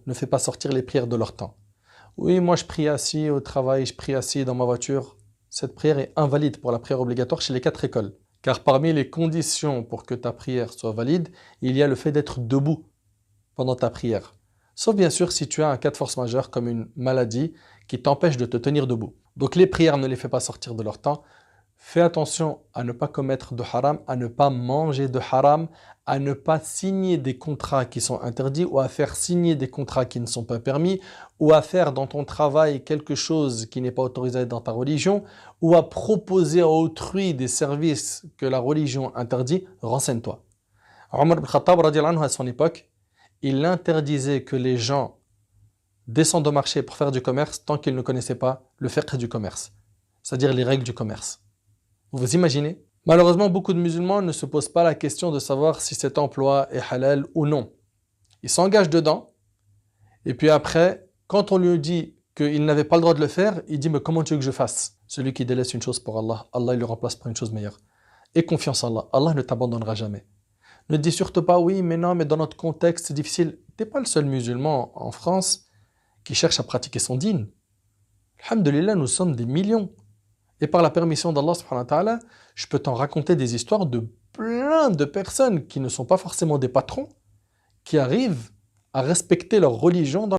ne fait pas sortir les prières de leur temps. Oui, moi je prie assis au travail, je prie assis dans ma voiture. Cette prière est invalide pour la prière obligatoire chez les 4 écoles. Car parmi les conditions pour que ta prière soit valide, il y a le fait d'être debout pendant ta prière. Sauf bien sûr si tu as un cas de force majeure comme une maladie qui t'empêche de te tenir debout. Donc les prières ne les fais pas sortir de leur temps. Fais attention à ne pas commettre de haram, à ne pas manger de haram, à ne pas signer des contrats qui sont interdits ou à faire signer des contrats qui ne sont pas permis ou à faire dans ton travail quelque chose qui n'est pas autorisé dans ta religion ou à proposer à autrui des services que la religion interdit. Renseigne-toi. Omar ibn Khattab, radiallahu anhu, à son époque, il interdisait que les gens descendent au marché pour faire du commerce tant qu'ils ne connaissaient pas le fiqh du commerce, c'est-à-dire les règles du commerce. Vous imaginez? Malheureusement, beaucoup de musulmans ne se posent pas la question de savoir si cet emploi est halal ou non. Ils s'engagent dedans, et puis après, quand on lui dit qu'il n'avait pas le droit de le faire, il dit « Mais comment tu veux que je fasse ?» Celui qui délaisse une chose pour Allah, Allah il le remplace par une chose meilleure. Aie confiance en Allah, Allah ne t'abandonnera jamais. Ne dis surtout pas « Oui, mais non, mais dans notre contexte, c'est difficile. » Tu n'es pas le seul musulman en France qui cherche à pratiquer son dîn. Alhamdulillah, nous sommes des millions. Et par la permission d'Allah subhanahu wa ta'ala, je peux t'en raconter des histoires de plein de personnes qui ne sont pas forcément des patrons, qui arrivent à respecter leur religion dans